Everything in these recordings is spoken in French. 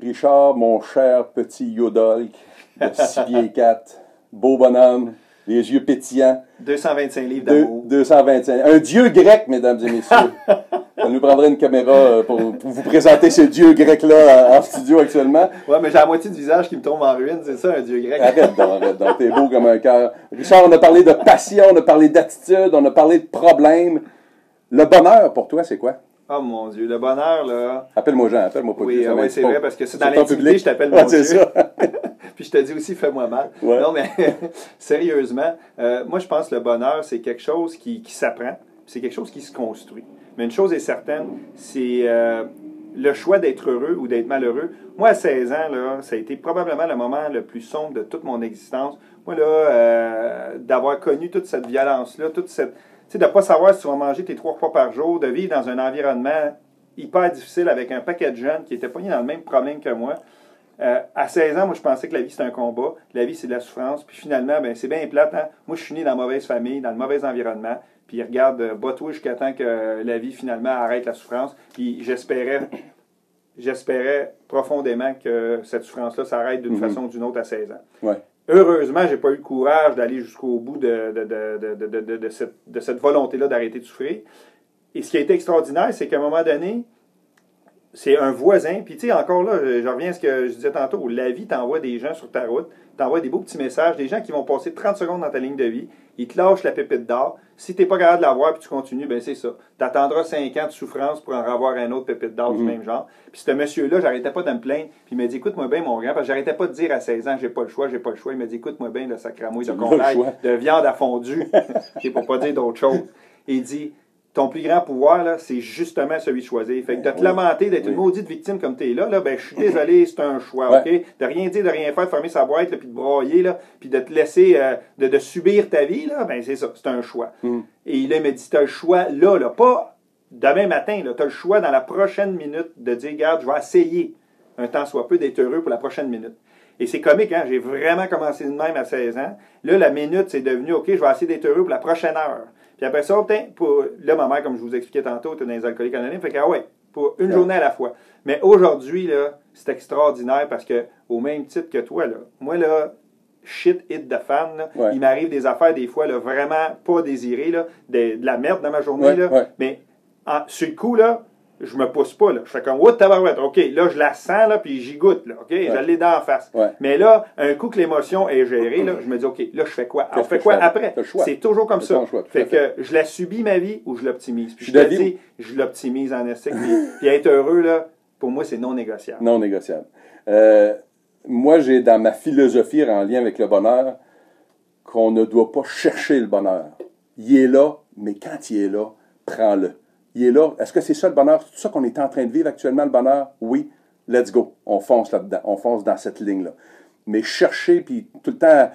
Richard, mon cher petit Yodolk, de 6 pieds 4, beau bonhomme, les yeux pétillants. 225 livres d'amour. 225. Un dieu grec, mesdames et messieurs. Ça nous prendrait une caméra pour vous présenter ce dieu grec-là en studio actuellement. Ouais, mais j'ai la moitié du visage qui me tombe en ruine, c'est ça, un dieu grec. Arrête donc, t'es beau comme un cœur. Richard, on a parlé de passion, on a parlé d'attitude, on a parlé de problèmes. Le bonheur, pour toi, c'est quoi? Oh mon Dieu, le bonheur, là... Appelle-moi Jean, appelle-moi pas Oui, Dieu, oui, c'est vrai, parce que c'est dans ton l'intimité, public. je t'appelle mon Dieu. C'est ça. Puis je te dis aussi, fais-moi mal. Ouais. Non, mais sérieusement, moi, je pense que le bonheur, c'est quelque chose qui s'apprend, c'est quelque chose qui se construit. Mais une chose est certaine, c'est le choix d'être heureux ou d'être malheureux. Moi, à 16 ans, là, ça a été probablement le moment le plus sombre de toute mon existence. Moi, là, d'avoir connu toute cette violence-là, toute cette... Tu sais, de ne pas savoir si tu vas manger tes 3 repas par jour, de vivre dans un environnement hyper difficile avec un paquet de jeunes qui étaient pognés dans le même problème que moi. À 16 ans, moi, je pensais que la vie, c'était un combat. La vie, c'est de la souffrance. Puis finalement, ben, c'est bien plate. Hein? Moi, je suis né dans la mauvaise famille, dans le mauvais environnement. Puis regarde, bats-toi jusqu'à temps que la vie, finalement, arrête la souffrance. Puis j'espérais profondément que cette souffrance-là s'arrête d'une façon ou d'une autre à 16 ans. Ouais. Heureusement, j'ai pas eu le courage d'aller jusqu'au bout de cette volonté-là d'arrêter de souffrir. Et ce qui a été extraordinaire, c'est qu'à un moment donné, c'est un voisin, puis tu sais, encore là, je reviens à ce que je disais tantôt, la vie t'envoie des gens sur ta route, t'envoie des beaux petits messages, des gens qui vont passer 30 secondes dans ta ligne de vie, ils te lâchent la pépite d'or. Si t'es pas capable de l'avoir puis tu continues, ben c'est ça. T'attendras 5 ans de souffrance pour en avoir un autre pépite d'or du même genre. Puis ce monsieur-là, j'arrêtais pas de me plaindre, puis il m'a dit, écoute-moi bien, mon grand, parce que j'arrêtais pas de dire à 16 ans, j'ai pas le choix. Il m'a dit, écoute-moi bien, le sacramouille de contact, de viande à fondue, c'est pour pas dire d'autre chose. Et il dit, ton plus grand pouvoir, là, c'est justement celui de choisir. Fait que de te lamenter, d'être une maudite victime comme tu es là, ben, je suis désolé, c'est un choix, OK? De rien dire, de rien faire, de fermer sa boîte, là, puis de broyer, là, puis de te laisser, de subir ta vie, là, ben, c'est ça, c'est un choix. Et là, il me dit, tu as le choix là, pas demain matin, tu as le choix dans la prochaine minute de dire, regarde, je vais essayer, un temps soit peu, d'être heureux pour la prochaine minute. Et c'est comique, hein? J'ai vraiment commencé de même à 16 ans. Là, la minute, c'est devenu, OK, je vais essayer d'être heureux pour la prochaine heure. Puis après ça, là, ma mère, comme je vous expliquais tantôt, était dans les alcooliques anonymes, fait que, ah ouais, pour une journée à la fois. Mais aujourd'hui, là, c'est extraordinaire parce que, au même titre que toi, là, moi, là, shit hit the fan, là, il m'arrive des affaires, des fois, là, vraiment pas désirées, là, de la merde dans ma journée, là. Mais, sur le coup, là, je me pousse pas, là. Je fais comme, what, tabarouette. OK, là, je la sens, là, puis j'y goûte, là. OK, je l'ai dans la face. Mais là, un coup que l'émotion est gérée, là, je me dis, OK, là, je fais quoi? Alors, je fais quoi après? C'est toujours comme ça. Fait que je la subis, ma vie, ou je l'optimise. Puis je te dis, je l'optimise en esthétique. Puis être heureux, là, pour moi, c'est non négociable. Non négociable. Moi, j'ai dans ma philosophie en lien avec le bonheur qu'on ne doit pas chercher le bonheur. Il est là, mais quand il est là, prends-le. Il est là. Est-ce que c'est ça le bonheur? C'est tout ça qu'on est en train de vivre actuellement, le bonheur? Oui. Let's go. On fonce là-dedans. On fonce dans cette ligne-là. Mais chercher, puis tout le temps,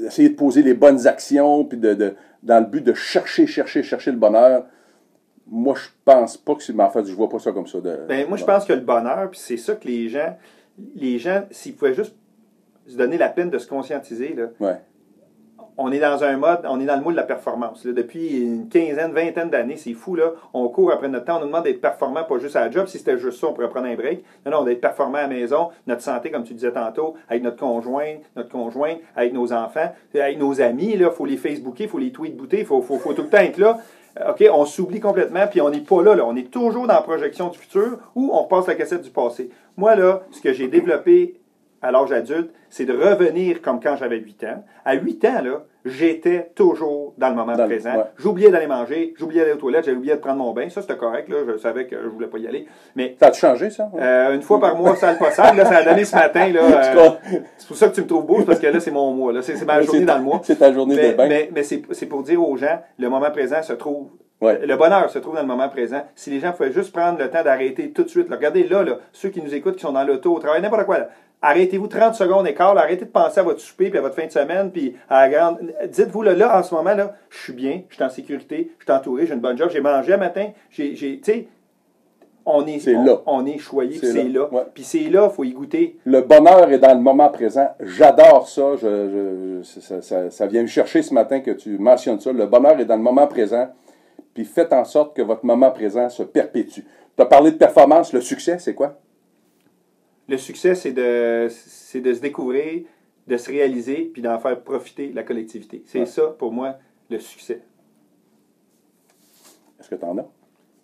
essayer de poser les bonnes actions, puis dans le but de chercher le bonheur, moi, je pense pas que c'est... Mais en fait, je vois pas ça comme ça. Moi, je pense que le bonheur, puis c'est ça que les gens, s'ils pouvaient juste se donner la peine de se conscientiser, là, on est dans un mode, on est dans le moule de la performance. Là. Depuis une quinzaine, vingtaine d'années, c'est fou, là. On court après notre temps, on nous demande d'être performant, pas juste à la job. Si c'était juste ça, on pourrait prendre un break. Non, d'être performant à la maison, notre santé, comme tu disais tantôt, avec notre conjoint, avec nos enfants, avec nos amis, il faut les Facebooker, il faut les tweet-booter, il faut tout le temps être là. OK, on s'oublie complètement, puis on n'est pas là. On est toujours dans la projection du futur ou on repasse la cassette du passé. Moi, là, ce que j'ai développé à l'âge adulte, c'est de revenir comme quand j'avais 8 ans. À 8 ans, là, j'étais toujours dans le moment présent. J'oubliais d'aller manger, j'oubliais d'aller aux toilettes, j'avais oublié de prendre mon bain. Ça, c'était correct, là. Je savais que je voulais pas y aller. Mais ça a changé, ça? Une fois par mois, ça le passable. Là, ça a donné ce matin. Là, c'est pour ça que tu me trouves beau, parce que là, c'est mon mois. Là. C'est ma journée dans le mois. C'est ta journée de bain. Mais c'est pour dire aux gens, le moment présent se trouve. Le bonheur se trouve dans le moment présent. Si les gens pouvaient juste prendre le temps d'arrêter tout de suite. Là, regardez là, ceux qui nous écoutent, qui sont dans l'auto, au travail, n'importe quoi. Là, arrêtez-vous 30 secondes écart, arrêtez de penser à votre souper puis à votre fin de semaine, puis à la grande... Dites-vous, là, en ce moment, là, je suis bien, je suis en sécurité, je suis entouré, j'ai une bonne job, j'ai mangé un matin, tu sais, on est choyé, puis c'est là. Puis c'est là, il faut y goûter. Le bonheur est dans le moment présent. J'adore ça. Ça vient me chercher ce matin que tu mentionnes ça. Le bonheur est dans le moment présent. Puis faites en sorte que votre moment présent se perpétue. Tu as parlé de performance. Le succès, c'est quoi? Le succès, c'est de se découvrir, de se réaliser, puis d'en faire profiter la collectivité. C'est ça, pour moi, le succès. Est-ce que tu en as?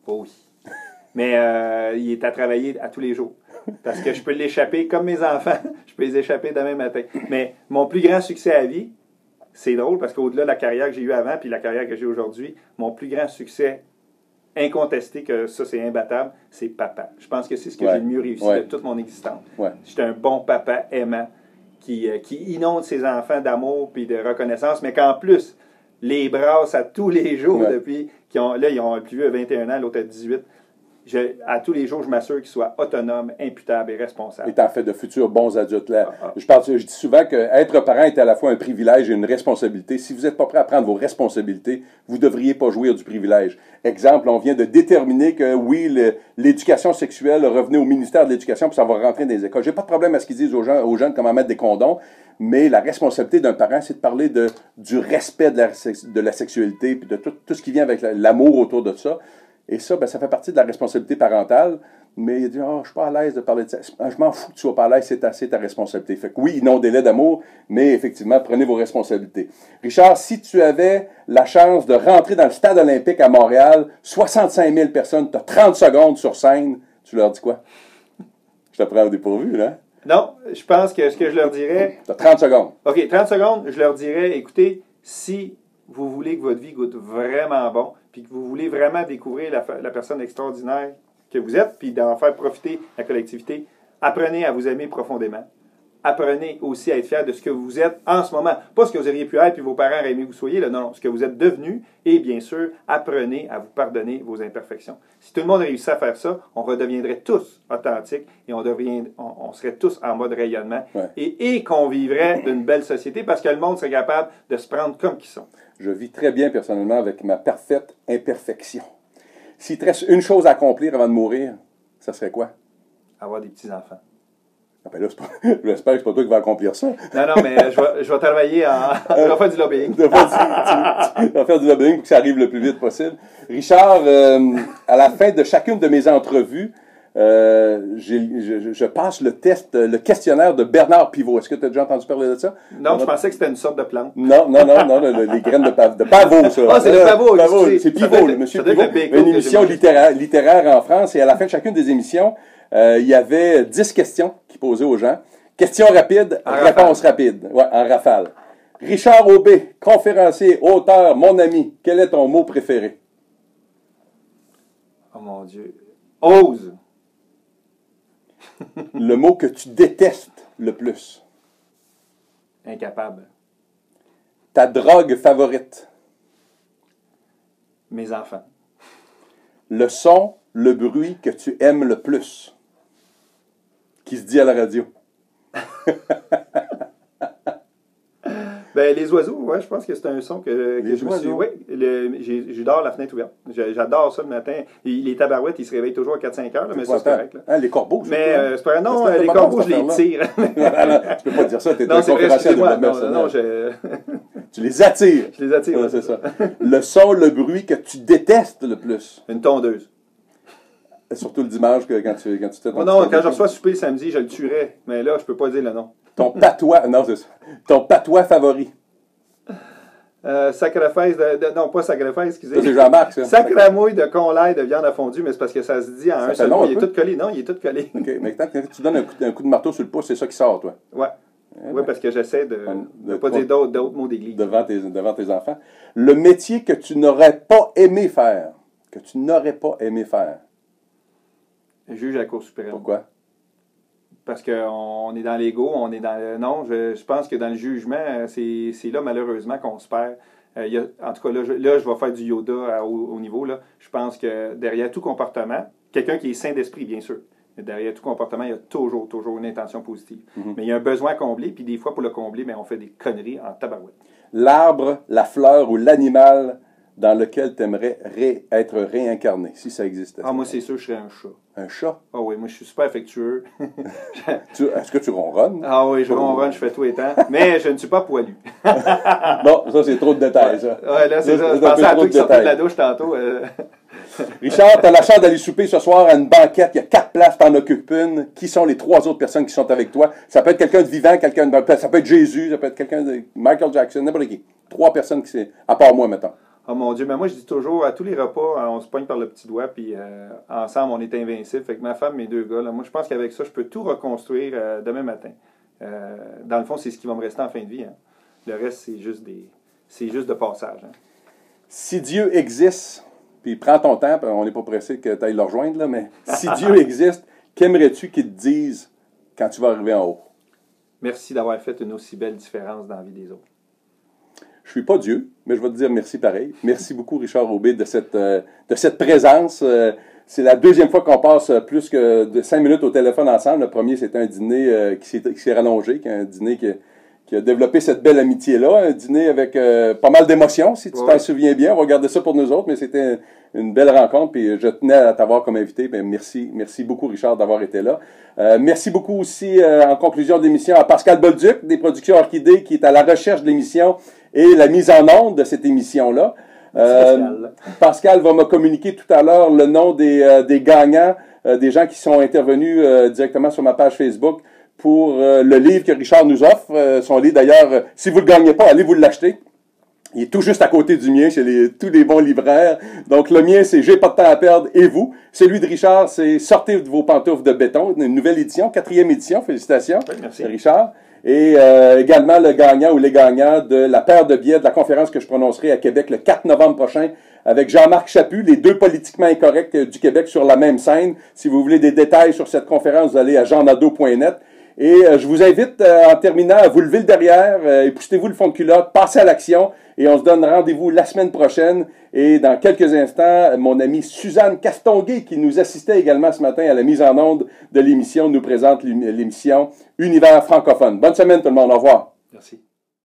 Oh oui. Mais il est à travailler à tous les jours. Parce que je peux l'échapper comme mes enfants. Je peux les échapper demain matin. Mais mon plus grand succès à vie, c'est drôle parce qu'au-delà de la carrière que j'ai eue avant puis la carrière que j'ai aujourd'hui, mon plus grand succès incontesté, que ça c'est imbattable, c'est papa. Je pense que c'est ce que j'ai le mieux réussi de toute mon existence. J'étais un bon papa aimant qui inonde ses enfants d'amour puis de reconnaissance, mais qu'en plus les brasse à tous les jours depuis là, ils ont un plus vieux à 21 ans, l'autre à 18. À tous les jours, je m'assure qu'ils soient autonomes, imputables et responsables. Et t'en fais de futurs bons adultes. Là. Je dis souvent qu'être parent est à la fois un privilège et une responsabilité. Si vous n'êtes pas prêt à prendre vos responsabilités, vous ne devriez pas jouir du privilège. Exemple, on vient de déterminer que oui, l'éducation sexuelle revenait au ministère de l'Éducation puis ça va rentrer dans les écoles. J'ai pas de problème à ce qu'ils disent aux jeunes comment mettre des condoms, mais la responsabilité d'un parent, c'est de parler du respect de la sexualité puis de tout ce qui vient avec l'amour autour de ça. Et ça, ça fait partie de la responsabilité parentale. Mais il dit, je suis pas à l'aise de parler de ça. Je m'en fous que tu sois pas à l'aise, c'est assez ta responsabilité. Fait que oui, non délai d'amour, mais effectivement, prenez vos responsabilités. Richard, si tu avais la chance de rentrer dans le stade olympique à Montréal, 65 000 personnes, tu as 30 secondes sur scène, tu leur dis quoi? Je te prends au dépourvu, là. Non, je pense que ce que je leur dirais... Tu as 30 secondes. OK, 30 secondes, je leur dirais, écoutez, si vous voulez que votre vie goûte vraiment bon, puis que vous voulez vraiment découvrir la personne extraordinaire que vous êtes, puis d'en faire profiter la collectivité, apprenez à vous aimer profondément. Apprenez aussi à être fier de ce que vous êtes en ce moment. Pas ce que vous auriez pu être, puis vos parents auraient aimé que vous soyez, là, non, ce que vous êtes devenu. Et bien sûr, apprenez à vous pardonner vos imperfections. Si tout le monde réussit à faire ça, on redeviendrait tous authentiques et on serait tous en mode rayonnement et qu'on vivrait d'une belle société parce que le monde serait capable de se prendre comme qu'ils sont. Je vis très bien personnellement avec ma parfaite imperfection. S'il te reste une chose à accomplir avant de mourir, ça serait quoi? Avoir des petits-enfants. Ah ben là, j'espère que c'est pas toi qui vas accomplir ça. Non, mais je vais travailler je vais faire du lobbying. Tu vas faire du lobbying pour que ça arrive le plus vite possible. Richard, à la fin de chacune de mes entrevues, je passe le questionnaire de Bernard Pivot. Est-ce que tu as déjà entendu parler de ça? Non, je pensais que c'était une sorte de plante. Non, les graines de pavot, ça. Ah, c'est le pavot. C'est Pivot, le monsieur Pivot. Une émission littéraire en France, et à la fin de chacune des émissions, il y avait 10 questions qu'il posait aux gens. Questions rapides, réponses rapides. Ouais, en rafale. Richard Aubé, conférencier, auteur, mon ami, quel est ton mot préféré? Oh mon Dieu. Ose. Le mot que tu détestes le plus? Incapable. Ta drogue favorite? Mes enfants. Le son, le bruit que tu aimes le plus? Qui se dit à la radio? Les oiseaux, ouais, je pense que c'est un son que je me suis... Oui, j'adore la fenêtre ouverte. J'adore ça le matin. Les tabarouettes, ils se réveillent toujours à 4-5 heures, là, mais ça, c'est correct. Là. Les corbeaux, mais c'est pas non, les corbeaux, je les tire. Tu peux pas dire ça, tu es un conférencier de non, Tu les attires. Je les attire. Ouais, c'est ça. Le son, le bruit que tu détestes le plus? Une tondeuse. Surtout le dimanche, quand tu fais ton... Non, quand je reçois souper le samedi, je le tuerais. Mais là, je peux pas dire le nom. Ton patois... Non, c'est ça. Ton patois favori? Sacrifice non, pas sacrifice, excusez. Ça, c'est Jean-Marc, ça. Sacramouille de conlaille de viande à fondue, mais c'est parce que ça se dit en un seul mot. Il est tout collé. Non, il est tout collé. OK. Mais quand tu donnes un coup de marteau sur le pouce, c'est ça qui sort, toi? Ouais. Oui, parce que j'essaie de ne pas dire d'autres mots d'église. Devant tes enfants. Le métier que tu n'aurais pas aimé faire. Que tu n'aurais pas aimé faire. Juge à la Cour suprême. Pourquoi? Parce qu'on est dans l'ego, on est dans le... Non, je pense que dans le jugement, c'est là, malheureusement, qu'on se perd. En tout cas, là, je vais faire du Yoda au niveau. Là. Je pense que derrière tout comportement, quelqu'un qui est sain d'esprit, bien sûr, mais derrière tout comportement, il y a toujours une intention positive. Mm-hmm. Mais il y a un besoin à combler, puis des fois, pour le combler, on fait des conneries en tabarouette. L'arbre, la fleur ou l'animal dans lequel tu aimerais être réincarné, si ça existait. Ah, moi, c'est sûr, je serais un chat. Un chat? Ah oui, moi, je suis super affectueux. Est-ce que tu ronronnes? Ah oui, je ronronne, je fais tout et temps. Mais je ne suis pas poilu. Non, ça, c'est trop de détails, ça. Ouais, là, c'est ça. Je pensais à toi qui sortait de la douche tantôt. Richard, tu as la chance d'aller souper ce soir à une banquette. Il y a 4 places, tu en occupes une. Qui sont les 3 autres personnes qui sont avec toi? Ça peut être quelqu'un de vivant, ça peut être Jésus, ça peut être quelqu'un de Michael Jackson, n'importe qui. 3 personnes qui c'est, à part moi, mettons. Oh mon Dieu, mais moi je dis toujours, à tous les repas, on se pogne par le petit doigt, puis ensemble on est invincible. Fait que ma femme, mes 2 gars, là, moi je pense qu'avec ça, je peux tout reconstruire demain matin. Dans le fond, c'est ce qui va me rester en fin de vie. Hein. Le reste, c'est juste de passage. Hein. Si Dieu existe, puis prends ton temps, on n'est pas pressé que tu ailles le rejoindre, là, mais si Dieu existe, qu'aimerais-tu qu'il te dise quand tu vas arriver en haut? Merci d'avoir fait une aussi belle différence dans la vie des autres. Je ne suis pas Dieu, mais je vais te dire merci pareil. Merci beaucoup, Richard Aubé, de cette présence. C'est la deuxième fois qu'on passe plus que de 5 minutes au téléphone ensemble. Le premier, c'était un dîner qui s'est rallongé, un dîner qui a développé cette belle amitié-là. Un dîner avec pas mal d'émotions, si tu t'en souviens bien. On va garder ça pour nous autres, mais c'était une belle rencontre. Puis je tenais à t'avoir comme invité. Ben, merci beaucoup, Richard, d'avoir été là. Merci beaucoup aussi, en conclusion de l'émission, à Pascal Bolduc, des Productions Orchidée, qui est à la recherche de l'émission et la mise en onde de cette émission-là. Pascal va me communiquer tout à l'heure le nom des gagnants, des gens qui sont intervenus directement sur ma page Facebook pour le livre que Richard nous offre. Son livre, d'ailleurs, si vous ne le gagnez pas, allez vous l'acheter. Il est tout juste à côté du mien, chez tous les bons libraires. Donc, le mien, c'est J'ai pas de temps à perdre, et vous? Celui de Richard, c'est Sortez de vos pantoufles de béton, une nouvelle édition, 4e édition. Félicitations, oui, merci. Richard. Et également le gagnant ou les gagnants de la paire de billets de la conférence que je prononcerai à Québec le 4 novembre prochain avec Jean-Marc Chaput, les 2 politiquement incorrects du Québec sur la même scène. Si vous voulez des détails sur cette conférence, vous allez à jeannadeau.net. Et je vous invite, en terminant, à vous lever le derrière, époussez-vous le fond de culotte, passez à l'action, et on se donne rendez-vous la semaine prochaine. Et dans quelques instants, mon amie Suzanne Castonguay, qui nous assistait également ce matin à la mise en onde de l'émission, nous présente l'émission Univers francophone. Bonne semaine tout le monde, au revoir. Merci.